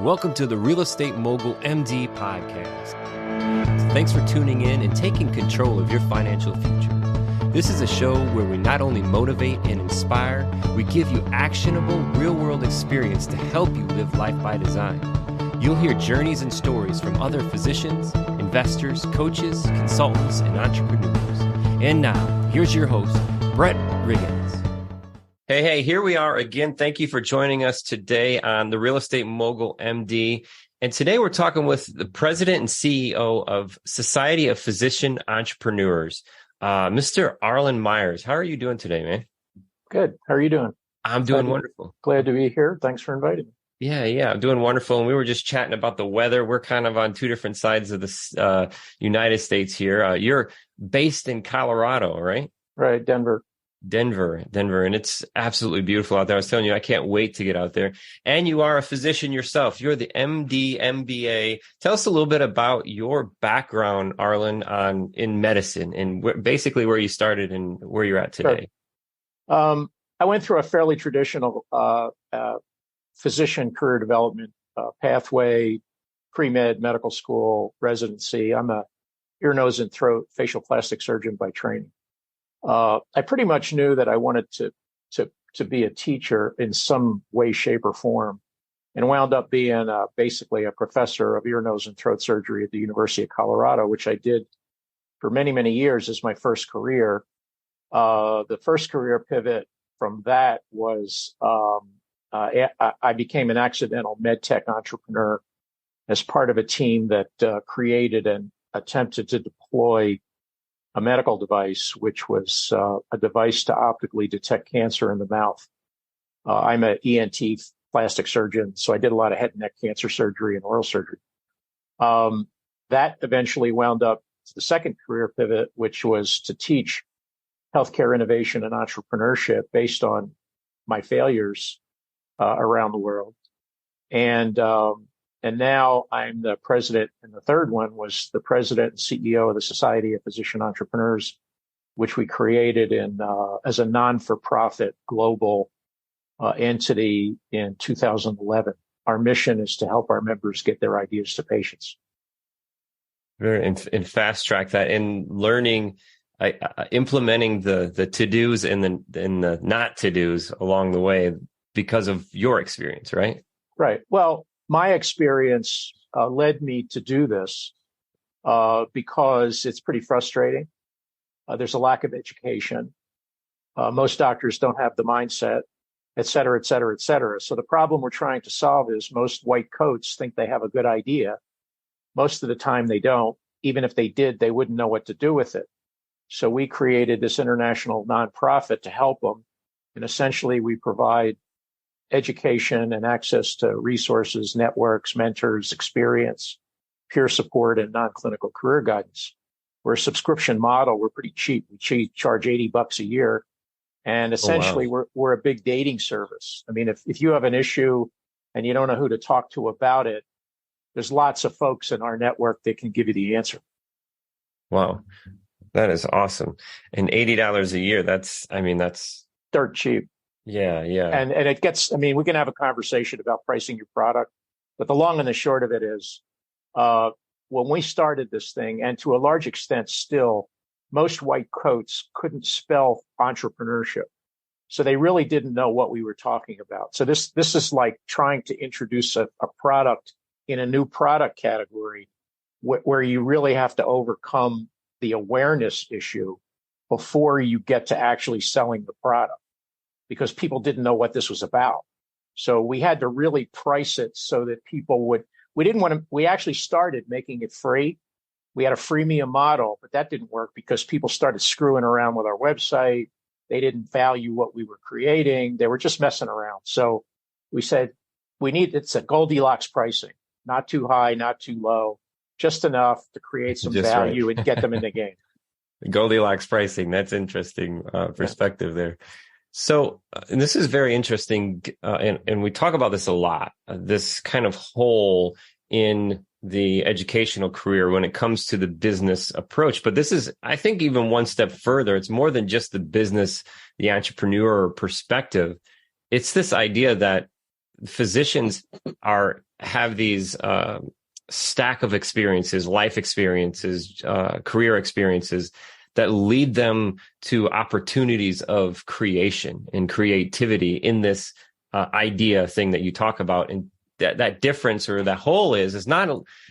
welcome to the Real Estate Mogul MD podcast. Thanks for tuning in and taking control of your financial future. This is a show where we not only motivate and inspire, we give you actionable real-world experience to help you live life by design. You'll hear journeys and stories from other physicians, investors, coaches, consultants, and entrepreneurs. And now, here's your host, Brett Riggins. Hey, here we are again. Thank you for joining us today on the Real Estate Mogul MD. And today we're talking with the president and CEO of Society of Physician Entrepreneurs, Mr. Arlen Meyers. How are you doing today, man? Good. How are you doing? I'm doing wonderful. Glad to be here. Thanks for inviting me. Yeah, I'm doing wonderful. And we were just chatting about the weather. We're kind of on two different sides of the United States here. You're based in Colorado, right? Right, Denver. And it's absolutely beautiful out there. I was telling you, I can't wait to get out there. And you are a physician yourself. You're the MD, MBA. Tell us a little bit about your background, Arlen, in medicine and basically where you started and where you're at today. Sure. I went through a fairly traditional physician career development pathway, pre-med, medical school, residency. I'm a ear, nose, and throat facial plastic surgeon by training. I pretty much knew that I wanted to be a teacher in some way, shape, or form, and wound up being basically a professor of ear, nose, and throat surgery at the University of Colorado, which I did for many, many years as my first career. The first career pivot from that was I became an accidental med tech entrepreneur as part of a team that created and attempted to deploy a medical device, which was a device to optically detect cancer in the mouth. I'm an ENT plastic surgeon, so I did a lot of head and neck cancer surgery and oral surgery. That eventually wound up to the second career pivot, which was to teach healthcare innovation and entrepreneurship based on my failures around the world. And now I'm the president, and the third one was the president and CEO of the Society of Physician Entrepreneurs, which we created as a non-for-profit global entity in 2011. Our mission is to help our members get their ideas to patients. Very and fast track that in learning, implementing the to-dos and the not to-dos along the way because of your experience, right? Right. Well, my experience led me to do this because it's pretty frustrating. There's a lack of education. Most doctors don't have the mindset, et cetera, et cetera, et cetera. So the problem we're trying to solve is most white coats think they have a good idea. Most of the time they don't. Even if they did, they wouldn't know what to do with it. So we created this international nonprofit to help them. And essentially we provide education and access to resources, networks, mentors, experience, peer support, and non-clinical career guidance. We're a subscription model. We're pretty cheap. We charge $80 a year. And essentially, we're a big dating service. I mean, if you have an issue and you don't know who to talk to about it, there's lots of folks in our network that can give you the answer. Wow. That is awesome. And $80 a year, that's dirt cheap. Yeah. And it gets, we can have a conversation about pricing your product, but the long and the short of it is, when we started this thing, and to a large extent still, most white coats couldn't spell entrepreneurship. So they really didn't know what we were talking about. So this is like trying to introduce a product in a new product category where you really have to overcome the awareness issue before you get to actually selling the product, because people didn't know what this was about. So we had to really price it so that people we actually started making it free. We had a freemium model, but that didn't work because people started screwing around with our website. They didn't value what we were creating. They were just messing around. So we said, it's a Goldilocks pricing, not too high, not too low, just enough to create some value and get them in the game. Goldilocks pricing. That's interesting perspective there. So, and this is very interesting, and we talk about this a lot, this kind of hole in the educational career when it comes to the business approach. But this is, I think, even one step further. It's more than just the business, the entrepreneur perspective. It's this idea that physicians have these stack of experiences, life experiences, career experiences that lead them to opportunities of creation and creativity in this idea thing that you talk about. And that difference or that whole is not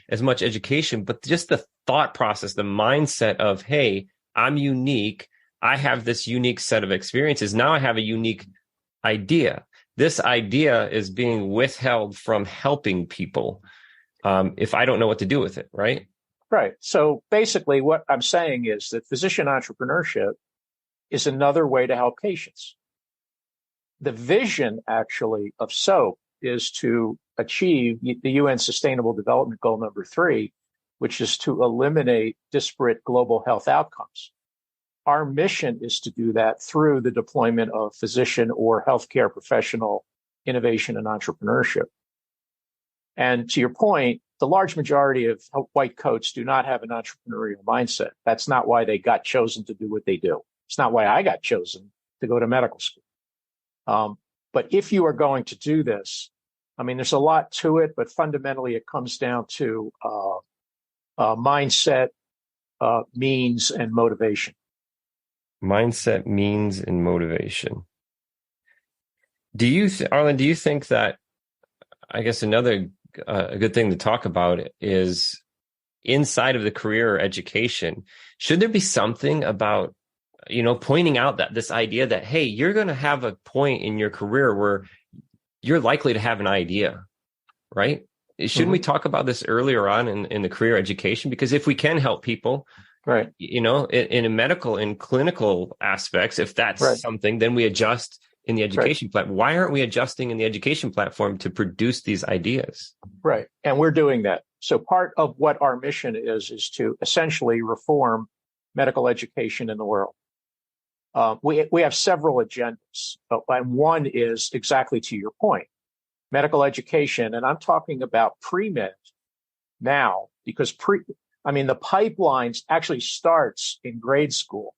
as much education, but just the thought process, the mindset of, hey, I'm unique. I have this unique set of experiences. Now I have a unique idea. This idea is being withheld from helping people if I don't know what to do with it, right? Right. So basically what I'm saying is that physician entrepreneurship is another way to help patients. The vision actually of SOAP is to achieve the UN Sustainable Development Goal number 3, which is to eliminate disparate global health outcomes. Our mission is to do that through the deployment of physician or healthcare professional innovation and entrepreneurship. And to your point, the large majority of white coats do not have an entrepreneurial mindset. That's not why they got chosen to do what they do. It's not why I got chosen to go to medical school. But if you are going to do this, I mean, there's a lot to it, but fundamentally it comes down to mindset, means, and motivation. Mindset, means, and motivation. Arlen, do you think that, I guess another a good thing to talk about is inside of the career or education, should there be something about, pointing out that this idea that, hey, you're going to have a point in your career where you're likely to have an idea, right? Shouldn't we talk about this earlier on in the career education? Because if we can help people, right, in a medical and clinical aspects, if that's something, then we adjust in the education platform. Why aren't we adjusting in the education platform to produce these ideas? Right. And we're doing that. So part of what our mission is to essentially reform medical education in the world. We have several agendas, and one is exactly to your point, medical education. And I'm talking about pre-med now, because the pipelines actually starts in grade school.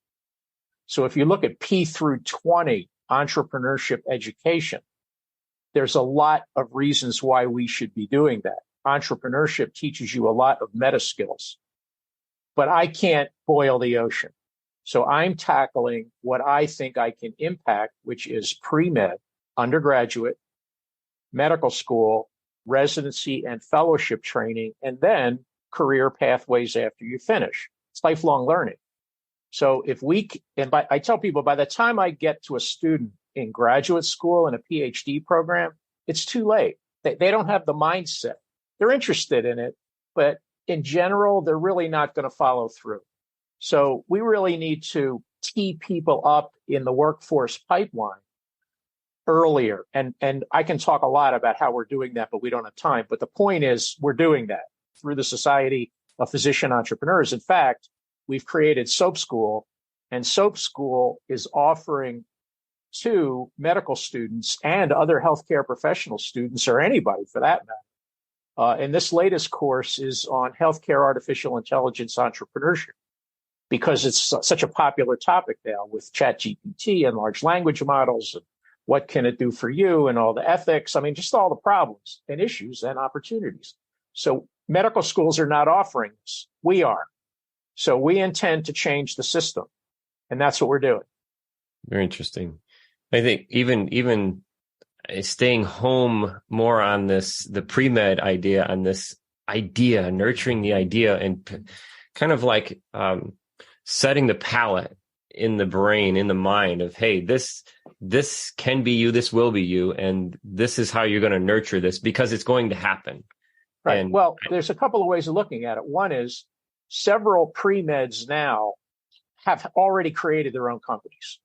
So if you look at P through 20 entrepreneurship education, there's a lot of reasons why we should be doing that. Entrepreneurship teaches you a lot of meta skills, but I can't boil the ocean. So I'm tackling what I think I can impact, which is pre-med, undergraduate, medical school, residency and fellowship training, and then career pathways after you finish. It's lifelong learning. So I tell people, by the time I get to a student in graduate school and a PhD program, it's too late. They don't have the mindset. They're interested in it, but in general, they're really not going to follow through. So we really need to tee people up in the workforce pipeline earlier. And I can talk a lot about how we're doing that, but we don't have time. But the point is, we're doing that through the Society of Physician Entrepreneurs. In fact, we've created SOAP School, and SOAP School is offering to medical students and other healthcare professional students, or anybody for that matter. And this latest course is on healthcare artificial intelligence entrepreneurship, because it's such a popular topic now with ChatGPT and large language models, and what can it do for you, and all the ethics. I mean, just all the problems and issues and opportunities. So medical schools are not offering this. We are. So we intend to change the system, and that's what we're doing. Very interesting. I think even staying home more on the pre-med idea, on this idea, nurturing the idea, and kind of like setting the palette in the brain, in the mind of, hey, this can be you, this will be you, and this is how you're going to nurture this, because it's going to happen. Right. And well, there's a couple of ways of looking at it. One is several pre-meds now have already created their own companies.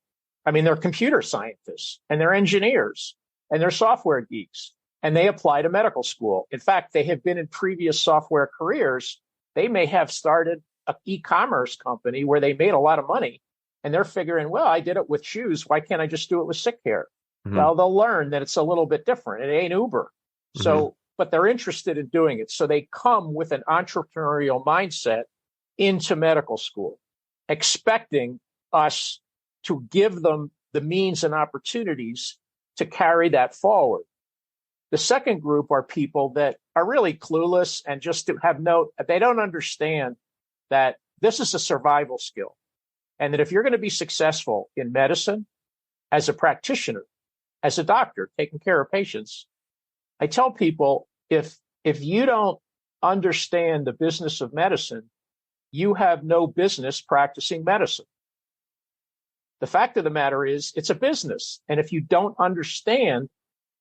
I mean, they're computer scientists, and they're engineers, and they're software geeks, and they apply to medical school. In fact, they have been in previous software careers. They may have started an e-commerce company where they made a lot of money, and they're figuring, well, I did it with shoes. Why can't I just do it with sick care? Mm-hmm. Well, they'll learn that it's a little bit different. It ain't Uber. Mm-hmm. So, but they're interested in doing it. So they come with an entrepreneurial mindset into medical school, expecting us to give them the means and opportunities to carry that forward. The second group are people that are really clueless and just they don't understand that this is a survival skill. And that if you're going to be successful in medicine, as a practitioner, as a doctor, taking care of patients, I tell people, if you don't understand the business of medicine, you have no business practicing medicine. The fact of the matter is, it's a business. And if you don't understand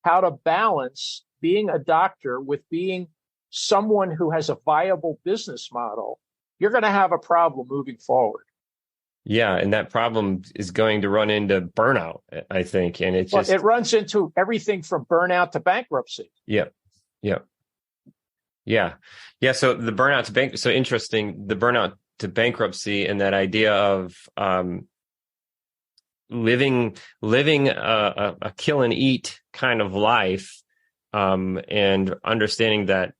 how to balance being a doctor with being someone who has a viable business model, you're going to have a problem moving forward. Yeah, and that problem is going to run into burnout, I think. And it runs into everything from burnout to bankruptcy. Yeah. So the burnout to so interesting, the burnout to bankruptcy and that idea of living a kill and eat kind of life, and understanding that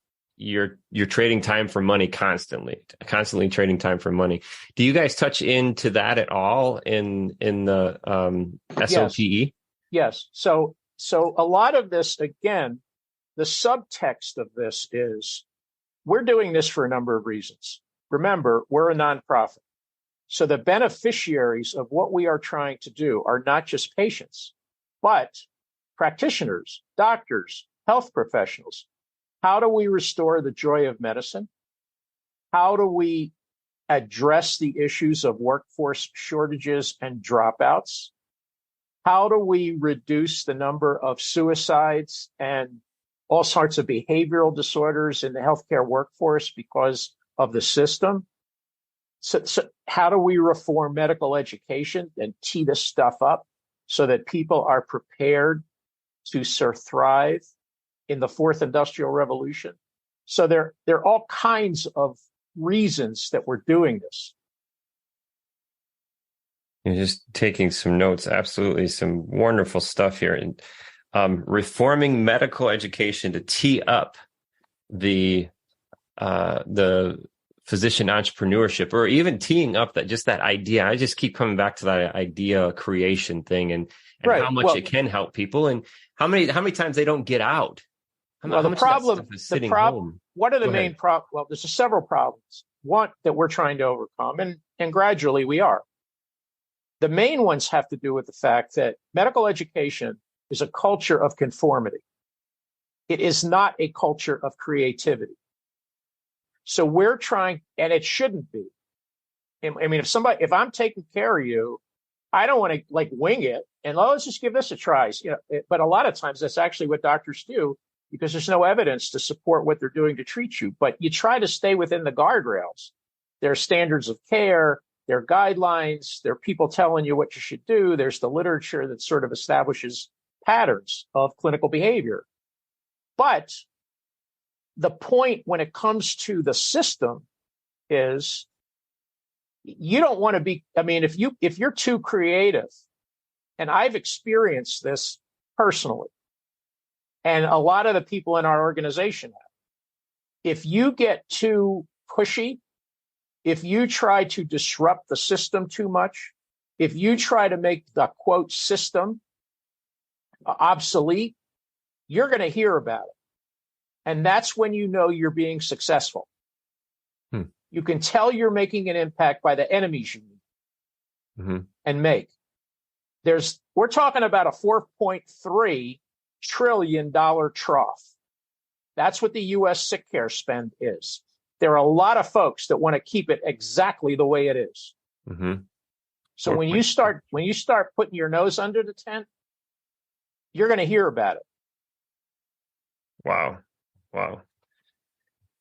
you're trading time for money constantly trading time for money. Do you guys touch into that at all in the SOTE? Yes. So a lot of this, again, the subtext of this is we're doing this for a number of reasons. Remember, we're a nonprofit. So the beneficiaries of what we are trying to do are not just patients, but practitioners, doctors, health professionals. How do we restore the joy of medicine? How do we address the issues of workforce shortages and dropouts? How do we reduce the number of suicides and all sorts of behavioral disorders in the healthcare workforce because of the system? So how do we reform medical education and tee this stuff up so that people are prepared to thrive in the fourth industrial revolution? So there are all kinds of reasons that we're doing this. You're just taking some notes. Absolutely. Some wonderful stuff here. And reforming medical education to tee up the physician entrepreneurship, or even teeing up that idea. I just keep coming back to that idea creation thing and right. How much it can help people and how many times they don't get out. The problem is sitting home. What are the main problems? Well, there's several problems. One that we're trying to overcome, and gradually we are. The main ones have to do with the fact that medical education is a culture of conformity. It is not a culture of creativity. So we're trying, and it shouldn't be. I mean, if I'm taking care of you, I don't want to wing it and let's just give this a try. But a lot of times that's actually what doctors do because there's no evidence to support what they're doing to treat you. But you try to stay within the guardrails. There are standards of care. There are guidelines. There are people telling you what you should do. There's the literature that sort of establishes patterns of clinical behavior. But the point when it comes to the system is you don't want to be, if you're too creative, and I've experienced this personally, and a lot of the people in our organization have, if you get too pushy, if you try to disrupt the system too much, if you try to make the quote system obsolete, you're going to hear about it. And that's when you know you're being successful. You can tell you're making an impact by the enemies you meet and make. We're talking about a $4.3 trillion trough. That's what the U.S. sick care spend is. There are a lot of folks that want to keep it exactly the way it is. So when you start putting your nose under the tent, you're going to hear about it. Wow.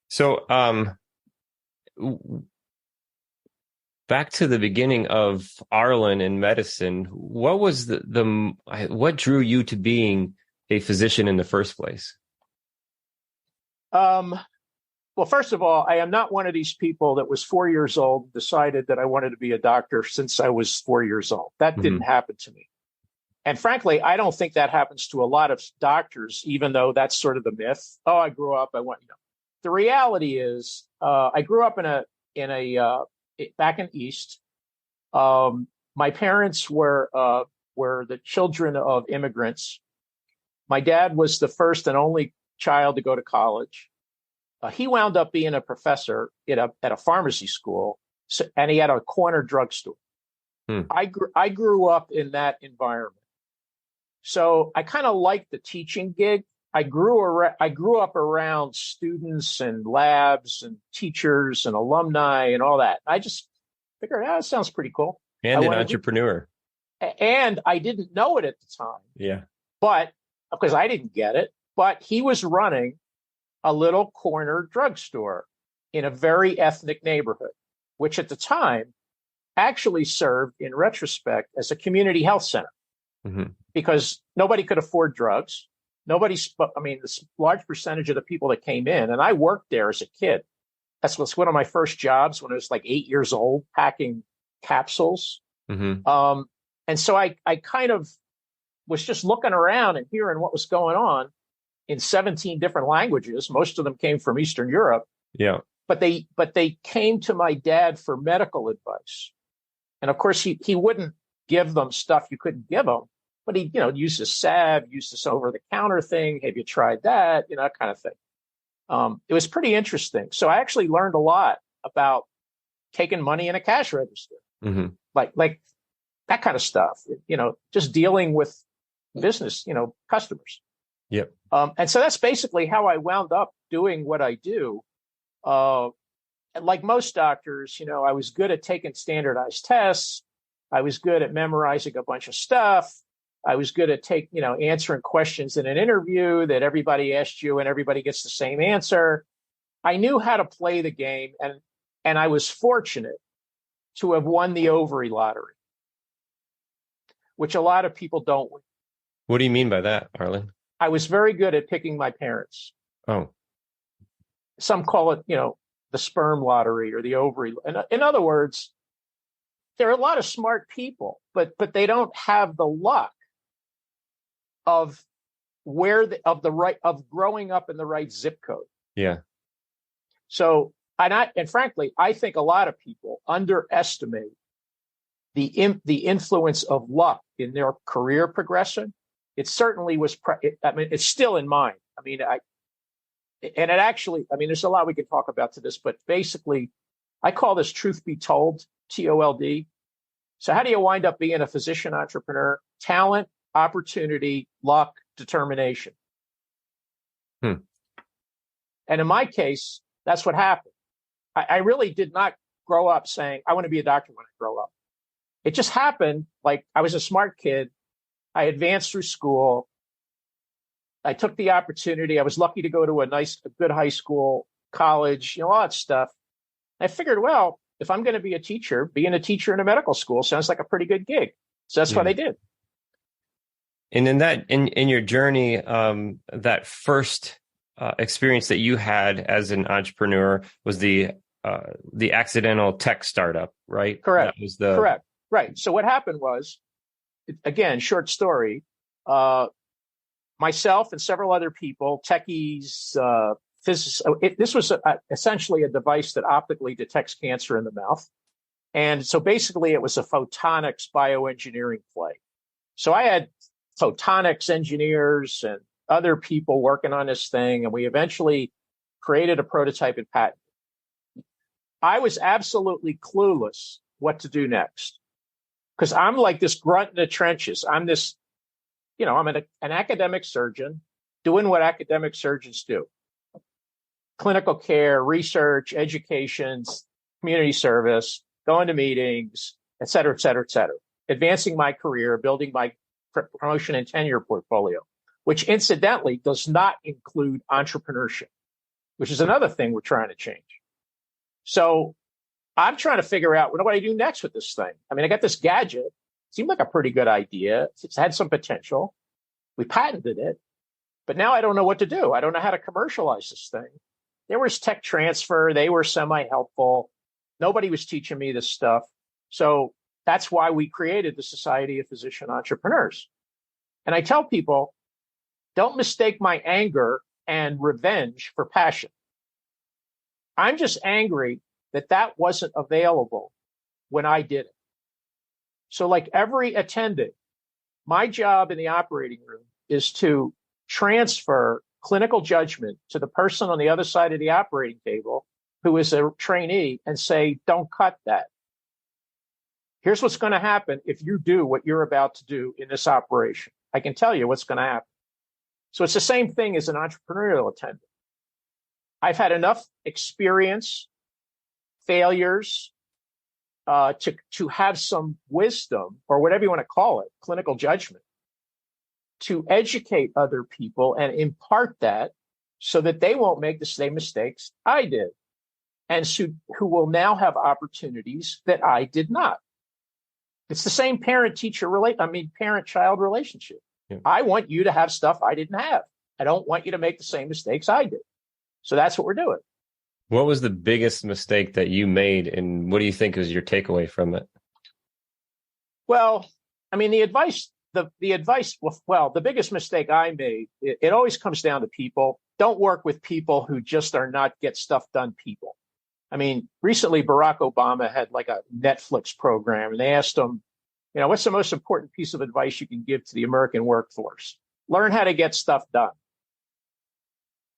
So, back to the beginning of Arlen and medicine, what was what drew you to being a physician in the first place? Well, first of all, I am not one of these people that was 4 years old, decided that I wanted to be a doctor since I was 4 years old. That didn't happen to me. And frankly, I don't think that happens to a lot of doctors, even though that's sort of the myth. Oh, I grew up, The reality is, I grew up back in East. My parents were the children of immigrants. My dad was the first and only child to go to college. He wound up being a professor at a pharmacy school, and he had a corner drugstore. I grew up in that environment. So I kind of liked the teaching gig. I grew up around students and labs and teachers and alumni and all that. I just figured, that sounds pretty cool. And an entrepreneur. And I didn't know it at the time. Yeah. But because I didn't get it, but he was running a little corner drugstore in a very ethnic neighborhood, which at the time actually served, in retrospect, as a community health center, because nobody could afford drugs. This large percentage of the people that came in, and I worked there as a kid. That was one of my first jobs when I was like 8 years old, packing capsules. And so I kind of was just looking around and hearing what was going on in 17 different languages. Most of them came from Eastern Europe. Yeah. But they came to my dad for medical advice. And of course, he wouldn't give them stuff you couldn't give them, but he, used a salve, used this over-the-counter thing. Have you tried that? That kind of thing. It was pretty interesting. So I actually learned a lot about taking money in a cash register, like that kind of stuff. Just dealing with business, customers. Yep. And so that's basically how I wound up doing what I do. And like most doctors, I was good at taking standardized tests. I was good at memorizing a bunch of stuff. I was good at answering questions in an interview that everybody asked you and everybody gets the same answer. I knew how to play the game, and I was fortunate to have won the ovary lottery, which a lot of people don't win. What do you mean by that, Arlen? I was very good at picking my parents. Oh. Some call it, the sperm lottery or the ovary. In other words, there are a lot of smart people, but they don't have the luck of growing up in the right zip code. Yeah. So, and frankly, I think a lot of people underestimate the influence of luck in their career progression. It certainly was. It's still in mine. There's a lot we can talk about to this, but basically, I call this truth be told, TOLD. So how do you wind up being a physician entrepreneur? Talent, opportunity, luck, determination. And in my case, that's what happened. I really did not grow up saying, I want to be a doctor when I grow up. It just happened. Like, I was a smart kid. I advanced through school. I took the opportunity. I was lucky to go to a good high school, college, all that stuff. I figured, well, if I'm going to be a teacher, being a teacher in a medical school sounds like a pretty good gig. So that's what I did. And in your journey, that first experience that you had as an entrepreneur was the accidental tech startup, right? Correct. That was Correct. Right. So what happened was, again, short story, myself and several other people, techies, physicists, this was essentially a device that optically detects cancer in the mouth. And so basically it was a photonics bioengineering play. So I had photonics engineers and other people working on this thing, and we eventually created a prototype and patented. I was absolutely clueless what to do next, because I'm like this grunt in the trenches. I'm this, I'm an academic surgeon doing what academic surgeons do: clinical care, research, education, community service, going to meetings, et cetera, et cetera, et cetera, advancing my career, building my promotion and tenure portfolio, which incidentally does not include entrepreneurship, which is another thing we're trying to change. So I'm trying to figure out, what do I do next with this thing? I got this gadget. It seemed like a pretty good idea. It's had some potential. We patented it, but now I don't know what to do. I don't know how to commercialize this thing. There was tech transfer. They were semi-helpful. Nobody was teaching me this stuff. So that's why we created the Society of Physician Entrepreneurs. And I tell people, don't mistake my anger and revenge for passion. I'm just angry that wasn't available when I did it. So like every attendant, my job in the operating room is to transfer clinical judgment to the person on the other side of the operating table who is a trainee and say, don't cut that. Here's what's going to happen if you do what you're about to do in this operation. I can tell you what's going to happen. So it's the same thing as an entrepreneurial attendant. I've had enough experience, failures, to have some wisdom, or whatever you want to call it, clinical judgment, to educate other people and impart that so that they won't make the same mistakes I did, and who will now have opportunities that I did not. It's the same parent-child relationship. Yeah. I want you to have stuff I didn't have. I don't want you to make the same mistakes I did. So that's what we're doing. What was the biggest mistake that you made, and what do you think is your takeaway from it? Well, I mean, the biggest mistake I made, it always comes down to people. Don't work with people who just are not get stuff done people. I mean, recently Barack Obama had like a Netflix program, and they asked him, what's the most important piece of advice you can give to the American workforce? Learn how to get stuff done.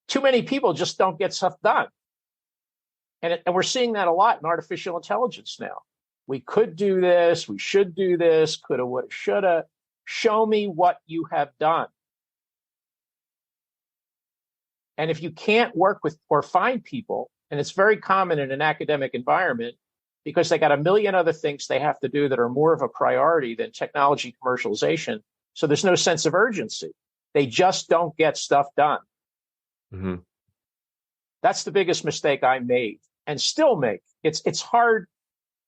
Too many people just don't get stuff done. And we're seeing that a lot in artificial intelligence now. We could do this. We should do this. Coulda, woulda, shoulda. Show me what you have done. And if you can't work with or find people, and it's very common in an academic environment because they got a million other things they have to do that are more of a priority than technology commercialization. So there's no sense of urgency. They just don't get stuff done. Mm-hmm. That's the biggest mistake I made and still make. It's hard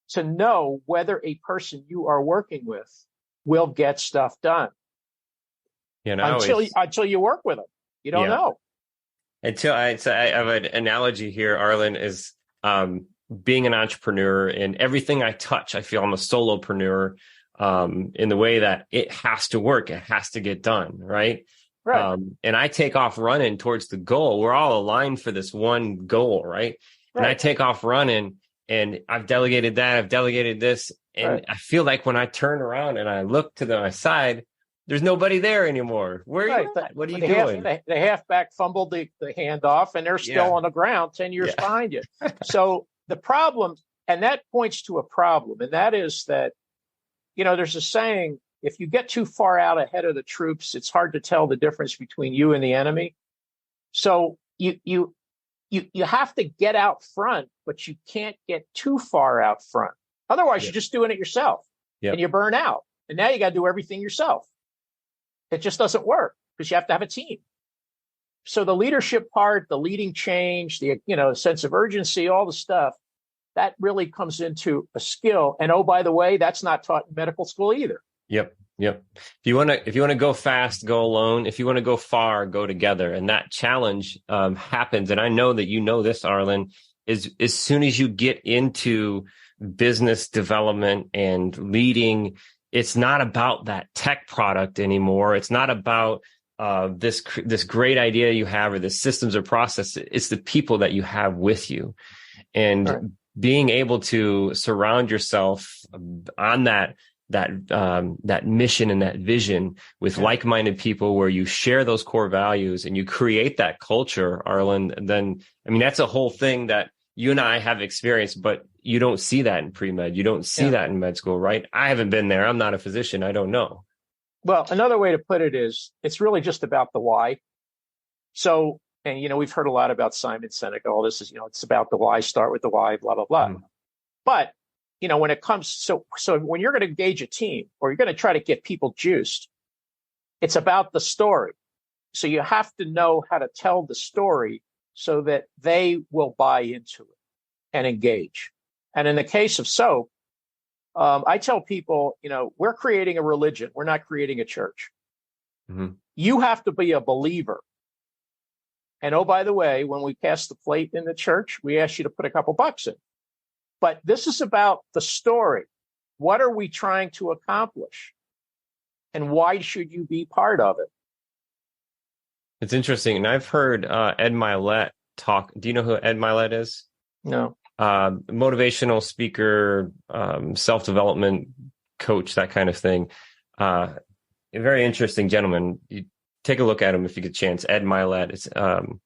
to know whether a person you are working with will get stuff done. Until you work with them. You don't know. I have an analogy here, Arlen, is being an entrepreneur, and everything I touch, I feel I'm a solopreneur in the way that it has to work. It has to get done, right? Right. And I take off running towards the goal. We're all aligned for this one goal, right? And I take off running, and I've delegated that. I've delegated this. And I feel like when I turn around and I look to my side, there's nobody there anymore. Where are you at? What are you doing? The halfback fumbled the handoff, and they're still on the ground 10 years behind you. So the problem, and that points to a problem, and that is that, there's a saying, if you get too far out ahead of the troops, it's hard to tell the difference between you and the enemy. So you have to get out front, but you can't get too far out front. Otherwise, you're just doing it yourself, and you burn out. And now you got to do everything yourself. It just doesn't work because you have to have a team. So the leadership part, the leading change, the sense of urgency, all the stuff, that really comes into a skill. And oh, by the way, that's not taught in medical school either. Yep. If you want to go fast, go alone. If you want to go far, go together. And that challenge happens. And I know that you know this, Arlen, is as soon as you get into business development and leading, it's not about that tech product anymore. It's not about this great idea you have or the systems or process. It's the people that you have with you, and being able to surround yourself on that mission and that vision with like-minded people where you share those core values and you create that culture, Arlen. Then, that's a whole thing that you and I have experienced, but you don't see that in pre-med. You don't see that in med school, right? I haven't been there. I'm not a physician. I don't know. Well, another way to put it is it's really just about the why. So, and, we've heard a lot about Simon Sinek. All this is, it's about the why, start with the why, blah, blah, blah. But, when it comes, so when you're going to engage a team or you're going to try to get people juiced, it's about the story. So you have to know how to tell the story so that they will buy into it and engage. And in the case of soap, I tell people, we're creating a religion. We're not creating a church. Mm-hmm. You have to be a believer. And oh, by the way, when we pass the plate in the church, we ask you to put a couple bucks in. But this is about the story. What are we trying to accomplish? And why should you be part of it? It's interesting. And I've heard Ed Milet talk. Do you know who Ed Milet is? No. Motivational speaker, self-development coach, that kind of thing. A very interesting gentleman. take a look at him if you get a chance. Ed Milet.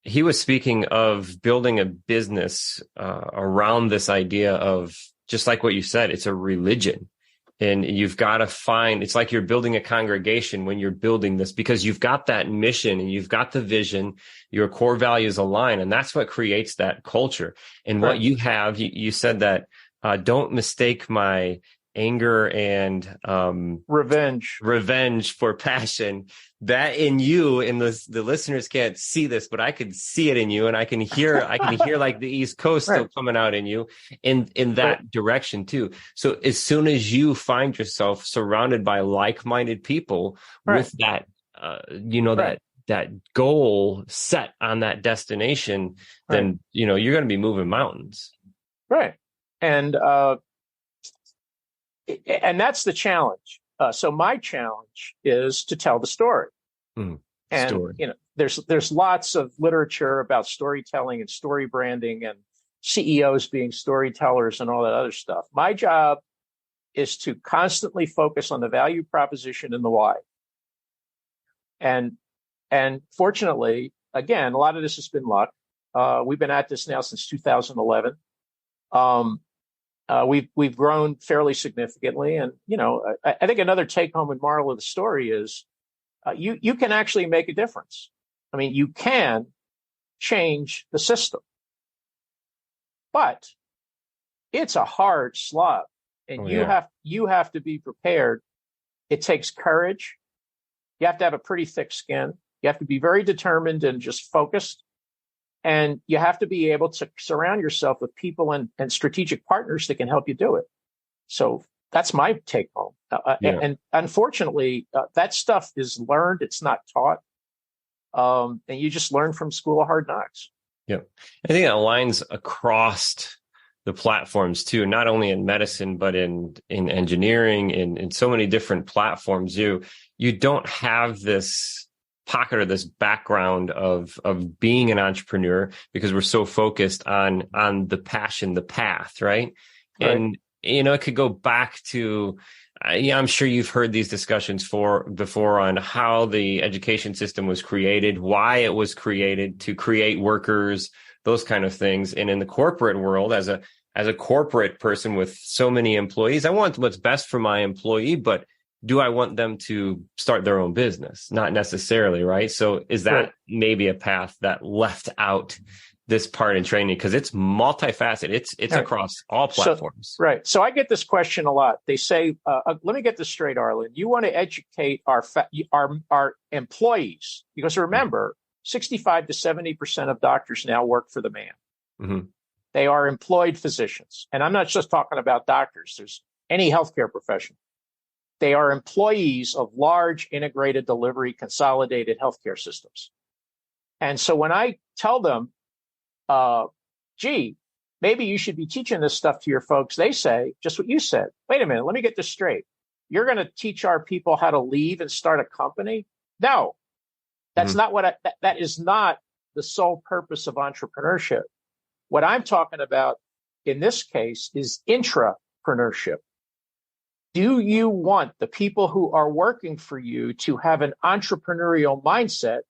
He was speaking of building a business around this idea of, just like what you said, it's a religion. And you've got to find, it's like you're building a congregation when you're building this, because you've got that mission and you've got the vision, your core values align, and that's what creates that culture. And what you have, you said that, don't mistake my anger and revenge for passion. That in you, and the listeners can't see this, but I could see it in you, and I can hear like the East Coast still coming out in you in that direction too. So as soon as you find yourself surrounded by like-minded people with that, that goal set on that destination, then you're going to be moving mountains. Right. And that's the challenge. So my challenge is to tell the story. And, there's lots of literature about storytelling and story branding and CEOs being storytellers and all that other stuff. My job is to constantly focus on the value proposition and the why. And fortunately, again, a lot of this has been luck. We've been at this now since 2011. We've grown fairly significantly, and I think another take home and moral of the story is you can actually make a difference. I mean, you can change the system, but it's a hard slog, and you have to be prepared. It takes courage. You have to have a pretty thick skin. You have to be very determined and just focused. And you have to be able to surround yourself with people and strategic partners that can help you do it. So that's my take home. And unfortunately, that stuff is learned. It's not taught. And you just learn from School of Hard Knocks. Yeah. I think it aligns across the platforms too, not only in medicine, but in engineering, in so many different platforms. You don't have this pocket or this background of being an entrepreneur because we're so focused on the passion, the path, right? And it could go back to I'm sure you've heard these discussions before on how the education system was created, why it was created to create workers, those kind of things. And in the corporate world, as a corporate person with so many employees, I want what's best for my employee, but do I want them to start their own business? Not necessarily, right? So is that maybe a path that left out this part in training? Because it's multifaceted. It's across all platforms. So I get this question a lot. They say, let me get this straight, Arlen. You want to educate our employees, because remember, 65 to 70% of doctors now work for the man. Mm-hmm. They are employed physicians. And I'm not just talking about doctors. There's any healthcare profession. They are employees of large integrated delivery consolidated healthcare systems. And so when I tell them, maybe you should be teaching this stuff to your folks, they say just what you said. Wait a minute, let me get this straight. You're going to teach our people how to leave and start a company? No, that's not that is not the sole purpose of entrepreneurship. What I'm talking about in this case is intrapreneurship. Do you want the people who are working for you to have an entrepreneurial mindset,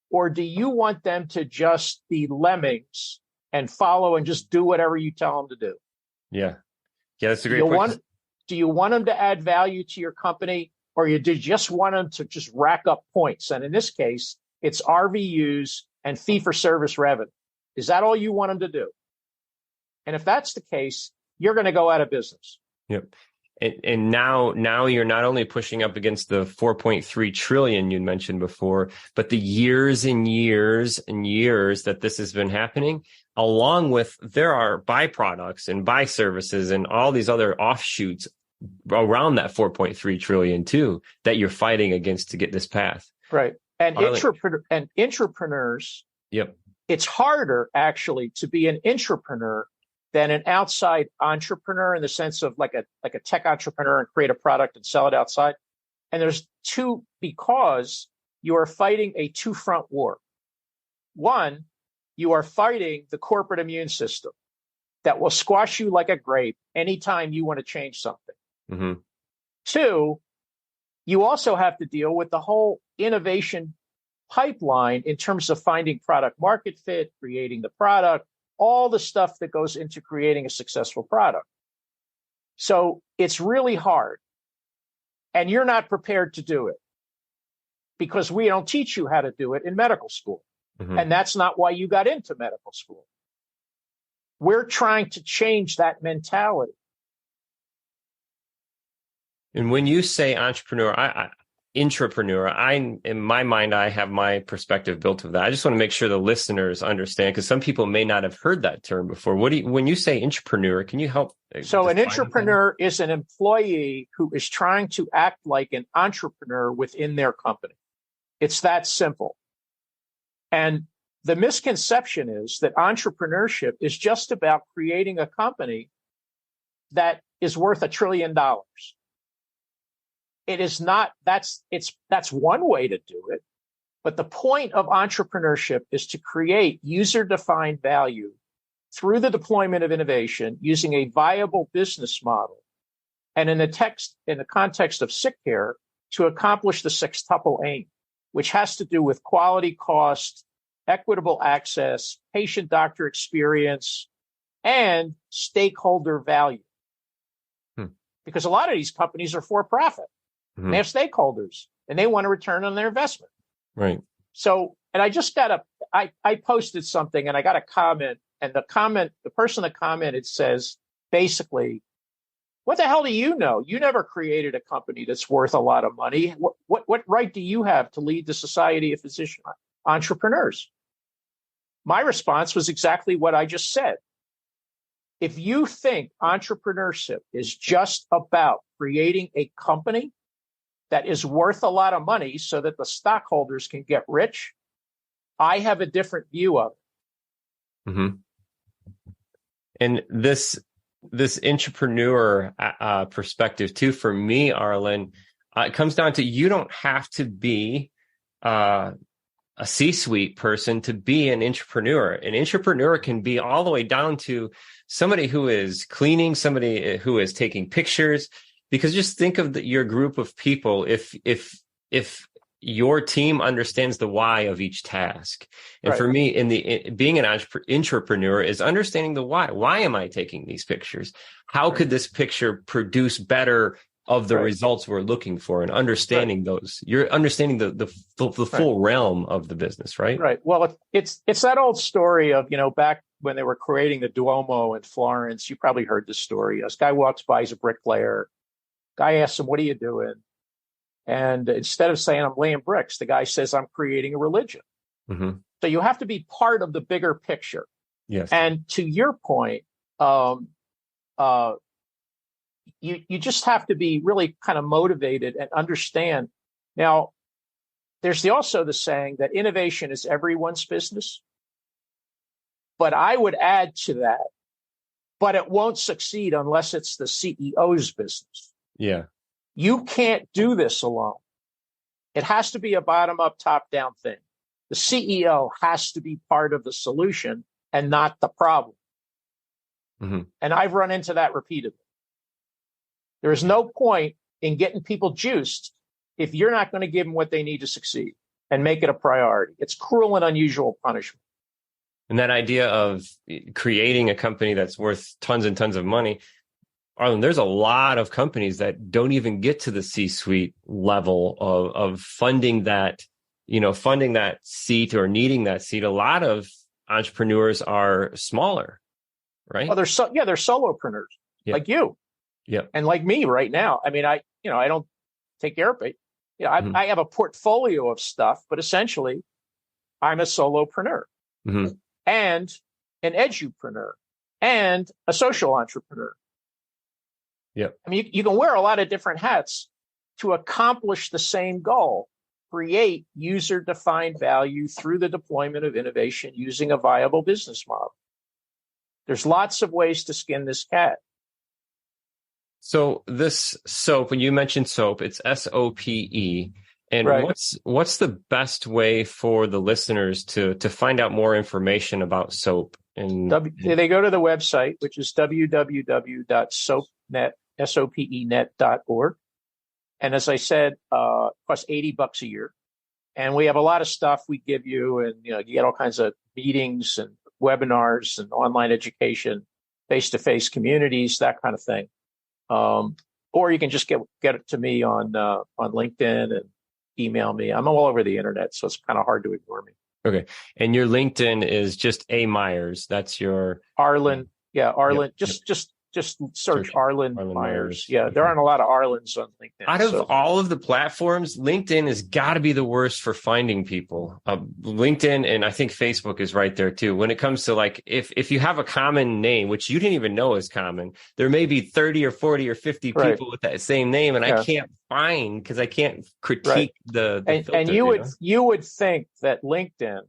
or do you want them to just be lemmings and follow and just do whatever you tell them to do? Yeah, that's a great point. Do you want them to add value to your company, or do you just want them to just rack up points? And in this case, it's RVUs and fee-for-service revenue. Is that all you want them to do? And if that's the case, you're going to go out of business. Yep. And now you're not only pushing up against the 4.3 trillion you mentioned before, but the years and years and years that this has been happening, along with there are byproducts and buy services and all these other offshoots around that 4.3 trillion too, that you're fighting against to get this path. Right. And intrapreneurs, it's harder actually to be an intrapreneur than an outside entrepreneur, in the sense of like a tech entrepreneur and create a product and sell it outside. And there's two, because you are fighting a two-front war. One, you are fighting the corporate immune system that will squash you like a grape anytime you want to change something. Mm-hmm. Two, you also have to deal with the whole innovation pipeline in terms of finding product market fit, creating the product, all the stuff that goes into creating a successful product. So it's really hard. And you're not prepared to do it because we don't teach you how to do it in medical school. Mm-hmm. And that's not why you got into medical school. We're trying to change that mentality. And when you say entrepreneur, intrapreneur, in my mind, I have my perspective built of that. I just want to make sure the listeners understand, because some people may not have heard that term before. When you say intrapreneur, can you help? So an intrapreneur is an employee who is trying to act like an entrepreneur within their company. It's that simple. And the misconception is that entrepreneurship is just about creating a company that is worth $1 trillion. It is not. That's one way to do it. But the point of entrepreneurship is to create user-defined value through the deployment of innovation using a viable business model. And in the context of sick care, to accomplish the sextuple aim, which has to do with quality, cost, equitable access, patient-doctor experience, and stakeholder value. Because a lot of these companies are for-profit. Mm-hmm. They have stakeholders, and they want a return on their investment. Right. So, and I just I posted something, and I got a comment, and the person that commented says, basically, what the hell do you know? You never created a company that's worth a lot of money. What right do you have to lead the Society of Physician Entrepreneurs? My response was exactly what I just said. If you think entrepreneurship is just about creating a company that is worth a lot of money so that the stockholders can get rich, I have a different view of it. Mm-hmm. And this entrepreneur perspective too, for me, Arlen, it comes down to, you don't have to be a C-suite person to be an entrepreneur. An entrepreneur can be all the way down to somebody who is cleaning, somebody who is taking pictures. Because just think of your group of people. If your team understands the why of each task, and right. For me, being an entrepreneur is understanding the why. Why am I taking these pictures? How right. could this picture produce better of the right. results we're looking for, and understanding right. those? You're understanding the full right. realm of the business, right? Right. Well, it's that old story of, back when they were creating the Duomo in Florence. You probably heard this story. This guy walks by, he's a bricklayer. Guy asks him, "What are you doing?" And instead of saying, "I'm laying bricks," the guy says, "I'm creating a religion." Mm-hmm. So you have to be part of the bigger picture. Yes. And to your point, you just have to be really kind of motivated and understand. Now, there's also the saying that innovation is everyone's business. But I would add to that, but it won't succeed unless it's the CEO's business. Yeah. You can't do this alone. It has to be a bottom-up, top-down thing. The CEO has to be part of the solution and not the problem. Mm-hmm. And I've run into that repeatedly. There is no point in getting people juiced if you're not going to give them what they need to succeed and make it a priority. It's cruel and unusual punishment. And that idea of creating a company that's worth tons and tons of money, Arlen, there's a lot of companies that don't even get to the C-suite level of funding that seat or needing that seat. A lot of entrepreneurs are smaller, right? Well, they're solopreneurs, yeah. Like you, yeah, and like me right now. I mean, I don't take care of it. Mm-hmm. I have a portfolio of stuff, but essentially, I'm a solopreneur mm-hmm. and an edupreneur and a social entrepreneur. Yeah. I mean, you can wear a lot of different hats to accomplish the same goal: create user-defined value through the deployment of innovation using a viable business model. There's lots of ways to skin this cat. So this SOAP, when you mentioned SOAP, it's SOPE. And right. what's the best way for the listeners to find out more information about SOAP? They go to the website, which is www.sopenet.org. And as I said, it costs $80 a year. And we have a lot of stuff we give you, and you get all kinds of meetings and webinars and online education, face-to-face communities, that kind of thing. Or you can just get it to me on LinkedIn and email me. I'm all over the internet, so it's kind of hard to ignore me. Okay. And your LinkedIn is just A Meyers. That's your Arlen. Yeah, Arlen. Yep. Just search Arlen Meyers. Yeah, Okay. there aren't a lot of Arlens on LinkedIn. Out of all of the platforms, LinkedIn has got to be the worst for finding people. LinkedIn, and I think Facebook is right there too. When it comes to like, if you have a common name, which you didn't even know is common, there may be 30 or 40 or 50 people with that same name, and I can't find because I can't critique the filter, and you would think that LinkedIn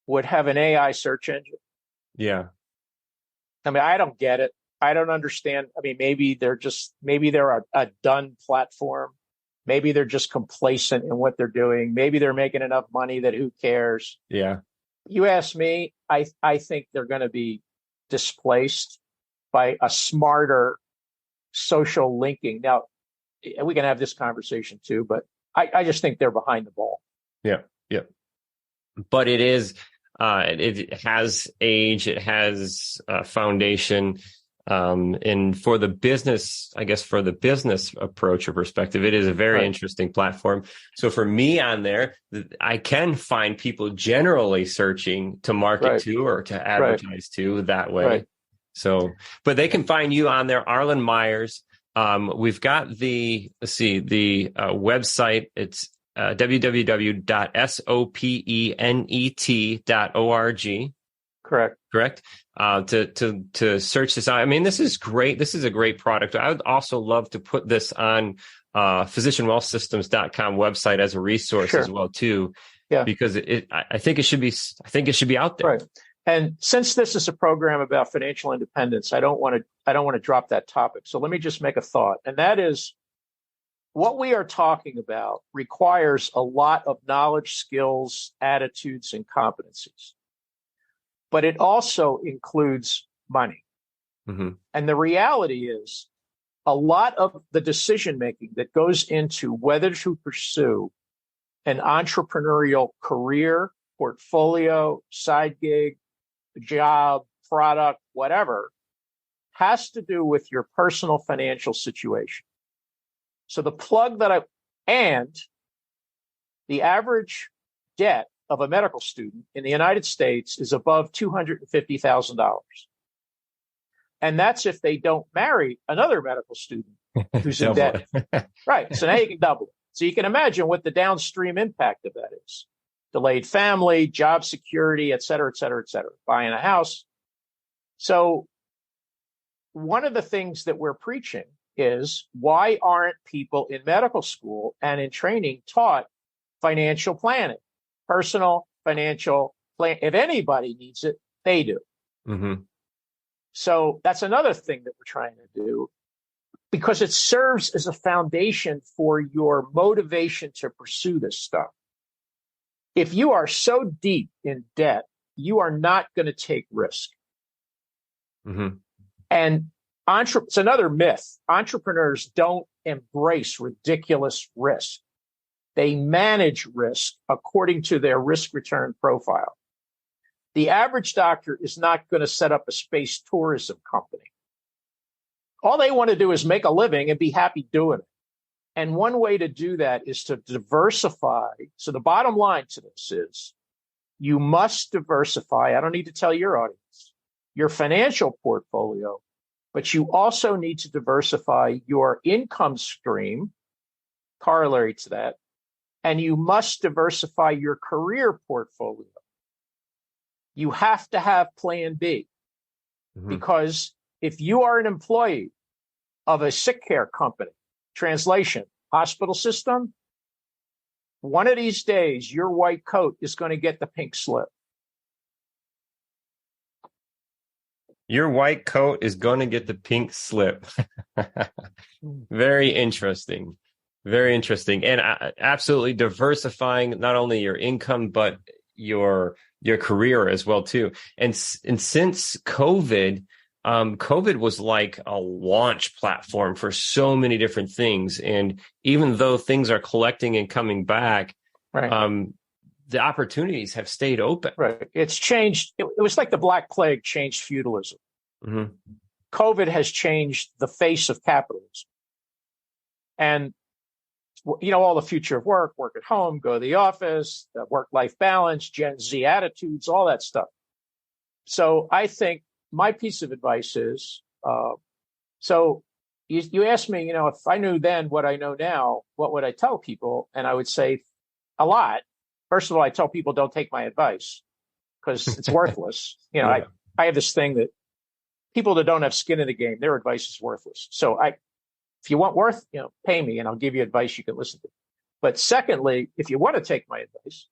would have an AI search engine. Yeah. I mean, I don't get it. I don't understand. I mean, maybe they're a done platform. Maybe they're just complacent in what they're doing. Maybe they're making enough money that who cares? Yeah. You ask me, I think they're going to be displaced by a smarter social linking. Now, we can have this conversation too, but I just think they're behind the ball. Yeah. Yeah. But it is, it has age, it has foundation. And for the business, I guess for the business approach or perspective, it is a very interesting platform. So for me on there, I can find people generally searching to market to or to advertise to that way. So, but they can find you on there, Arlen Meyers. We've got the website. It's www.sopenet.org. Correct. To search this out. I mean, this is great. This is a great product. I would also love to put this on physicianwealthsystems.com website as a resource as well too. Yeah. Because I think it should be out there. Right. And since this is a program about financial independence, I don't want to drop that topic. So let me just make a thought. And that is, what we are talking about requires a lot of knowledge, skills, attitudes, and competencies. But it also includes money. Mm-hmm. And the reality is a lot of the decision making that goes into whether to pursue an entrepreneurial career, portfolio, side gig, job, product, whatever, has to do with your personal financial situation. So the average debt of a medical student in the United States is above $250,000. And that's if they don't marry another medical student who's in debt. Right. So now you can double it. So you can imagine what the downstream impact of that is. Delayed family, job security, et cetera, et cetera, et cetera. Buying a house. So one of the things that we're preaching is, why aren't people in medical school and in training taught financial planning? Personal financial plan. If anybody needs it, they do. Mm-hmm. So that's another thing that we're trying to do, because it serves as a foundation for your motivation to pursue this stuff. If you are so deep in debt, you are not going to take risk. Mm-hmm. And it's another myth. Entrepreneurs don't embrace ridiculous risk. They manage risk according to their risk return profile. The average doctor is not going to set up a space tourism company. All they want to do is make a living and be happy doing it. And one way to do that is to diversify. So the bottom line to this is, you must diversify. I don't need to tell your audience your financial portfolio, but you also need to diversify your income stream, corollary to that. And you must diversify your career portfolio. You have to have plan B. Mm-hmm. Because if you are an employee of a sick care company, translation, hospital system, one of these days, your white coat is going to get the pink slip. Your white coat is going to get the pink slip. Very interesting. Very interesting. And absolutely diversifying not only your income, but your career as well, too. And since COVID was like a launch platform for so many different things. And even though things are collecting and coming back, Right. The opportunities have stayed open. Right. It's changed. It was like the Black Plague changed feudalism. Mm-hmm. COVID has changed the face of capitalism. And, all the future of work at home, go to the office, the work-life balance, Gen Z attitudes, all that stuff. So I think my piece of advice is, so you asked me, if I knew then what I know now, what would I tell people? And I would say a lot. First of all, I tell people don't take my advice because it's worthless. I have this thing that people that don't have skin in the game, their advice is worthless. So if you want worth, pay me and I'll give you advice you can listen to. But secondly, if you want to take my advice,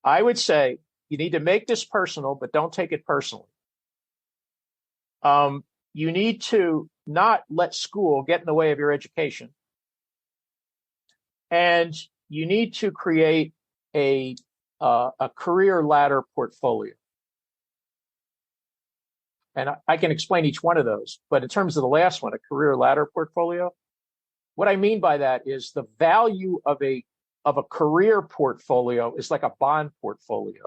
I would say you need to make this personal, but don't take it personally. You need to not let school get in the way of your education. And you need to create a career ladder portfolio. And I can explain each one of those. But in terms of the last one, a career ladder portfolio, what I mean by that is the value of a career portfolio is like a bond portfolio,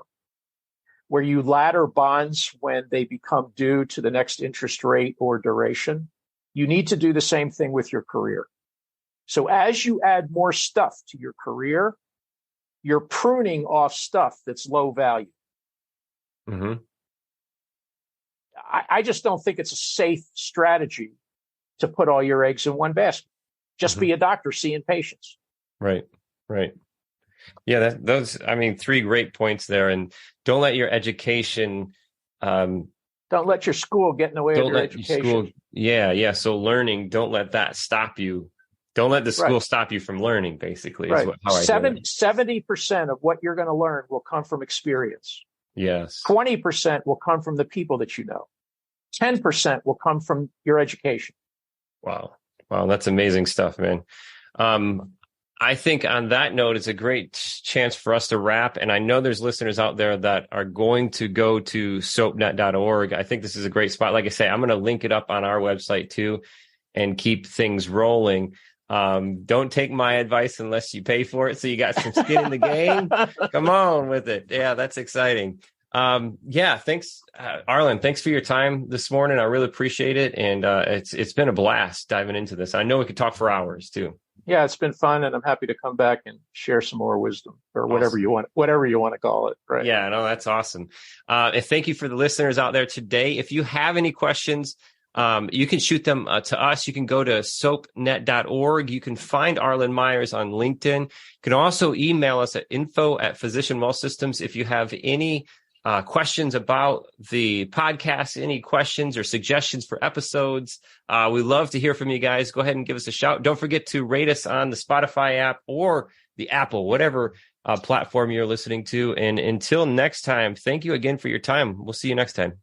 where you ladder bonds when they become due to the next interest rate or duration. You need to do the same thing with your career. So as you add more stuff to your career, you're pruning off stuff that's low value. Mm-hmm. I just don't think it's a safe strategy to put all your eggs in one basket. Just be a doctor seeing patients. Right. Yeah, those 3 great points there. And don't let your education, don't let your school get in the way of your education. Yeah. So learning, don't let that stop you. Don't let the school stop you from learning, basically. Is how I 70% of what you're going to learn will come from experience. Yes. 20% will come from the people that you know. 10% will come from your education. Wow, that's amazing stuff, man. I think on that note, it's a great chance for us to wrap. And I know there's listeners out there that are going to go to soapnet.org. I think this is a great spot. Like I say, I'm going to link it up on our website too and keep things rolling. Don't take my advice unless you pay for it. So you got some skin in the game. Come on with it. Yeah, that's exciting. Thanks, Arlen. Thanks for your time this morning. I really appreciate it. And it's been a blast diving into this. I know we could talk for hours too. Yeah, it's been fun, and I'm happy to come back and share some more wisdom or whatever you want to call it. Right. Yeah, no, that's awesome. And thank you for the listeners out there today. If you have any questions, you can shoot them to us. You can go to soapnet.org. You can find Arlen Meyers on LinkedIn. You can also email us at info@physicianwellsystems if you have any questions about the podcast, any questions or suggestions for episodes. We love to hear from you guys. Go ahead and give us a shout. Don't forget to rate us on the Spotify app or the Apple, whatever platform you're listening to. And until next time, thank you again for your time. We'll see you next time.